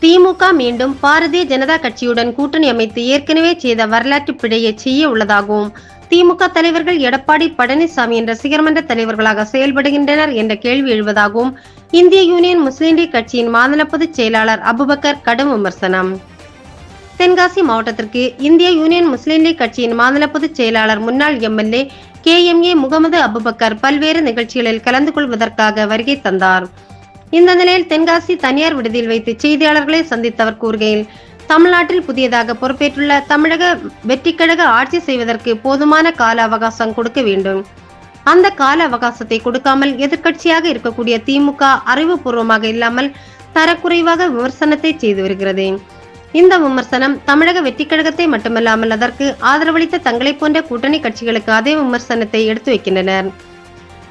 திமுக மீண்டும் பாரதிய ஜனதா கட்சியுடன் கூட்டணி அமைத்து ஏற்கனவே செய்த வரலாற்று பிழையை செய்ய உள்ளதாகவும், திமுக தலைவர்கள் எடப்பாடி பழனிசாமியின் ரசிகர் மன்ற தலைவர்களாக செயல்படுகின்றனர் என்ற கேள்வி எழுவதாகவும் இந்திய யூனியன் முஸ்லிம் லீக் கட்சியின் மாநில பொதுச் செயலாளர் அபுபக்கர் கடும் விமர்சனம். தென்காசி மாவட்டத்திற்கு இந்திய யூனியன் முஸ்லிம் லீக் கட்சியின் மாநில பொதுச் செயலாளர் முன்னாள் எம்எல்ஏ KMA முகமது அபுபக்கர் பல்வேறு நிகழ்ச்சிகளில் கலந்து கொள்வதற்காக வருகை தந்தார். இந்த நிலையில் தென்காசி தனியார் விடுதியில் வைத்து செய்தியாளர்களை சந்தித்தவர் கூறுகையில், தமிழ்நாட்டில் புதியதாக பொறுப்பேற்றுள்ள தமிழக வெற்றிக்கழக ஆட்சி செய்வதற்கு போதுமான கால அவகாசம் கொடுக்க வேண்டும். அந்த கால அவகாசத்தை கொடுக்காமல் எதிர்க்கட்சியாக இருக்கக்கூடிய திமுக அறிவுபூர்வமாக இல்லாமல் தரக்குறைவாக விமர்சனத்தை செய்து வருகிறது. இந்த விமர்சனம் தமிழக வெற்றிக்கழகத்தை மட்டுமல்லாமல் அதற்கு ஆதரவளித்த தங்களை போன்ற கூட்டணி கட்சிகளுக்கு அதே விமர்சனத்தை எடுத்து வைக்கின்றனர்.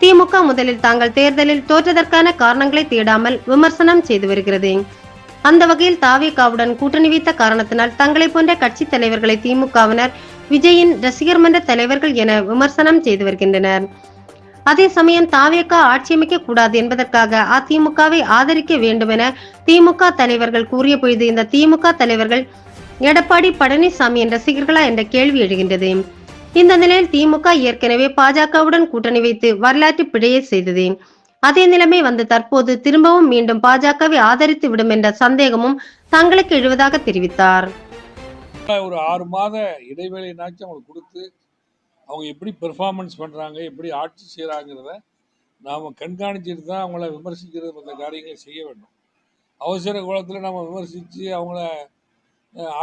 திமுக முதலில் தாங்கள் தேர்தலில் தோற்றதற்கான காரணங்களை தேடாமல் விமர்சனம் செய்து வருகிறது. அந்த வகையில் தாவேகாவுடன் கூட்டணி வைத்த காரணத்தினால் தங்களை போன்ற கட்சி தலைவர்களை திமுகவினர் விஜயின் ரசிகர் மன்ற தலைவர்கள் என விமர்சனம் செய்து வருகின்றனர். அதே சமயம் தாவேகா ஆட்சியமைக்க கூடாது என்பதற்காக அதிமுகவை ஆதரிக்க வேண்டும் என திமுக தலைவர்கள் கூறிய பொழுது இந்த திமுக தலைவர்கள் எடப்பாடி பழனிசாமியின் ரசிகர்களா என்ற கேள்வி எழுகின்றது. இந்த நிலையில் திமுக ஏற்கனவே பாஜகவுடன் கூட்டணி வைத்து வரலாற்று பிழையை செய்தது. அதே நிலைமை வந்து தற்போது திரும்பவும் மீண்டும் பாஜகவை ஆதரித்து விடும் என்ற சந்தேகமும் தங்களுக்கு எழுவதாக தெரிவித்தார். ஒரு 6 மாத இடைவேளைனாச்சும் அவங்களுக்கு கொடுத்து அவங்க எப்படி பெர்ஃபார்மன்ஸ் பண்ணுறாங்க, எப்படி ஆட்சி செய்கிறாங்கிறத நாம் கண்காணிச்சுட்டு தான் அவங்கள விமர்சிக்கிறது மற்ற காரியங்களை செய்ய வேண்டும். அவசர கோலத்தில் நம்ம விமர்சித்து அவங்கள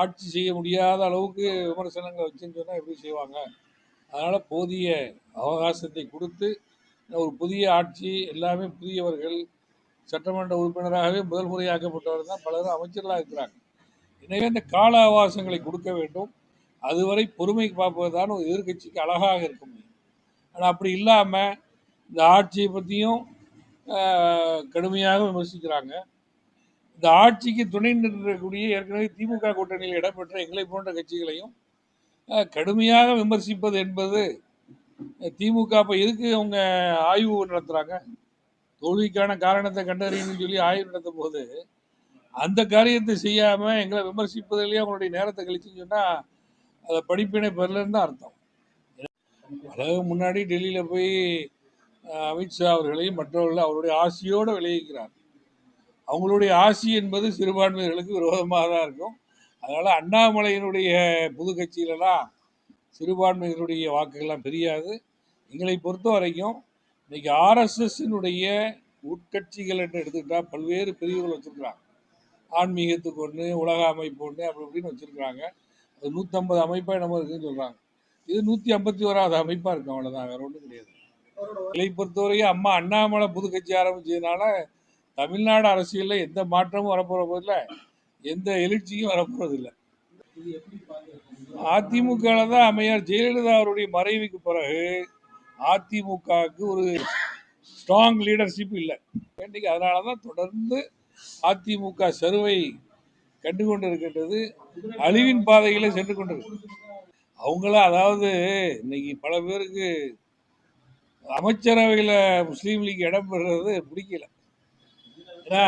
ஆட்சி செய்ய முடியாத அளவுக்கு விமர்சனங்களை வச்சுன்னு சொன்னால் எப்படி செய்வாங்க? அதனால் போதிய அவகாசத்தை கொடுத்து ஒரு புதிய ஆட்சி, எல்லாமே புதியவர்கள், சட்டமன்ற உறுப்பினராகவே முதல் முறையாக்கப்பட்டவர் தான் பலரும் அமைச்சர்களாக இருக்கிறாங்க. எனவே இந்த கால அவகாசங்களை கொடுக்க வேண்டும். அதுவரை பொறுமை பார்ப்பதுதான் ஒரு எதிர்கட்சிக்கு அழகாக இருக்க முடியும். ஆனால் அப்படி இல்லாமல் இந்த ஆட்சியை பற்றியும் கடுமையாக விமர்சிக்கிறாங்க. இந்த ஆட்சிக்கு துணை நிற்கக்கூடிய ஏற்கனவே திமுக கூட்டணியில் இடம்பெற்ற எங்களை போன்ற கட்சிகளையும் கடுமையாக விமர்சிப்பது என்பது திமுக இப்போ எதுக்கு அவங்க ஆய்வு நடத்துகிறாங்க? தோல்விக்கான காரணத்தை கண்டறியணும்னு சொல்லி ஆய்வு நடத்தும் போது அந்த காரியத்தை செய்யாமல் எங்களை விமர்சிப்பதிலேயே அவங்களுடைய நேரத்தை கழிச்சுன்னு சொன்னால் அதை படிப்பினை பெறலன்னு தான் அர்த்தம். அதாவது முன்னாடி டெல்லியில் போய் அமித்ஷா அவர்களையும் மற்றவர்கள் அவருடைய ஆசியோடு விளைவிக்கிறார். அவங்களுடைய ஆசி என்பது சிறுபான்மையினர்களுக்கு விரோதமாக தான் இருக்கும். அதனால் அண்ணாமலையினுடைய புது கட்சியிலலாம் சிறுபான்மையினருடைய வாக்குகள்லாம் தெரியாது. எங்களை பொறுத்த வரைக்கும் இன்றைக்கி RSSனுடைய உட்கட்சிகள் என்று எடுத்துக்கிட்டால் பல்வேறு பிரிவுகள் வச்சுருக்குறாங்க. ஆன்மீகத்துக்கு ஒன்று, உலக அமைப்பு ஒன்று, அப்படி இப்படின்னு வச்சுருக்குறாங்க. அது 150 அமைப்பாக நம்ம இருக்குதுன்னு சொல்கிறாங்க. இது 151வது அமைப்பாக இருக்கும், அவ்வளோதான், வேறு ஒன்றும் கிடையாது. எங்களை பொறுத்தவரையும் அம்மா அண்ணாமலை புது கட்சி ஆரம்பிச்சதுனால தமிழ்நாடு அரசியலில் எந்த மாற்றமும் வரப்போகிற போதில்லை, எந்த எழுச்சியும் வரப்போறதில்லை. அதிமுகவில் தான் அம்மையார் ஜெயலலிதா அவருடைய மறைவுக்கு பிறகு அதிமுகவுக்கு ஒரு ஸ்ட்ராங் லீடர்ஷிப் இல்லை. அதனால தான் தொடர்ந்து அதிமுக சருவை கண்டு கொண்டு இருக்கின்றது, அழிவின் பாதைகளை சென்று கொண்டிருக்கு. அவங்கள அதாவது இன்னைக்கு பல பேருக்கு அமைச்சரவையில் முஸ்லீம் லீக் இடம் பெறுறது பிடிக்கல. ஏன்னா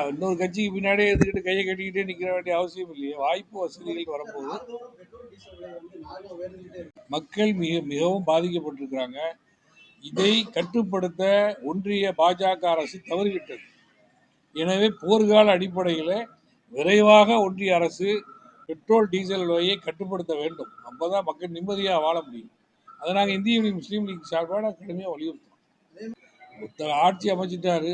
இன்னொரு கட்சிக்கு பின்னாடியே எடுத்துக்கிட்டு கையை கட்டிக்கிட்டே நிற்க வேண்டிய அவசியம் இல்லையே. வாய்ப்பு வசதிகள் வரப்போகுது. மக்கள் மிகவும் பாதிக்கப்பட்டிருக்கிறாங்க. இதை கட்டுப்படுத்த ஒன்றிய பாஜக அரசு தவறிவிட்டது. எனவே போர்க்கால அடிப்படையில் விரைவாக ஒன்றிய அரசு பெட்ரோல் டீசல் விலையை கட்டுப்படுத்த வேண்டும். அப்போ தான் மக்கள் நிம்மதியாக வாழ முடியும். அதை நாங்கள் இந்திய யூனியன் முஸ்லீம் லீக் சார்பாக கடுமையாக வலியுறுத்துறோம். ஒருத்தர் ஆட்சி அமைச்சிட்டாரு,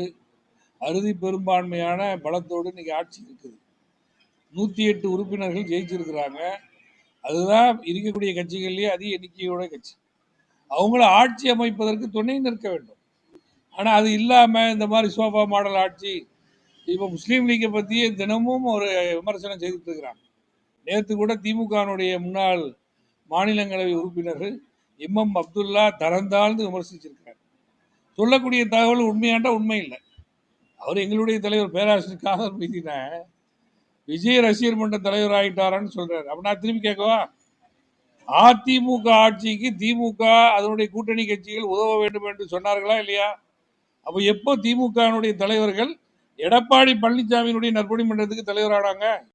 அறுதி பெரும்பான்மையான பலத்தோடு இன்னைக்கு ஆட்சி இருக்குது. 108 உறுப்பினர்கள் ஜெயிச்சிருக்கிறாங்க. அதுதான் இருக்கக்கூடிய கட்சிகள்லேயே அதிக எண்ணிக்கையோட கட்சி. அவங்கள ஆட்சி அமைப்பதற்கு துணை நிற்க வேண்டும். ஆனால் அது இல்லாமல் இந்த மாதிரி சோபா மாடல் ஆட்சி, இப்போ முஸ்லீம் லீக்கை பற்றியே தினமும் ஒரு விமர்சனம் செய்துட்டு இருக்கிறாங்க. நேற்று கூட திமுகனுடைய முன்னாள் மாநிலங்களவை உறுப்பினர் MM அப்துல்லா தரந்தாழ்ந்து விமர்சிச்சிருக்கிறார். சொல்லக்கூடிய தகவல் உண்மையாண்டா உண்மை இல்லை. அவர் எங்களுடைய தலைவர் பேராசிரியர் காதர் மீதின விஜய் ரசிகர் மன்ற தலைவர் ஆகிட்டாரான்னு சொல்றாரு. அப்ப நான் திரும்பி கேட்கவா? அதிமுக ஆட்சிக்கு திமுக அதனுடைய கூட்டணி கட்சிகள் உதவ வேண்டும் என்று சொன்னார்களா இல்லையா? அப்போ எப்போ திமுகனுடைய தலைவர்கள் எடப்பாடி பழனிசாமியினுடைய நற்பணி மன்றத்துக்கு தலைவரானாங்க.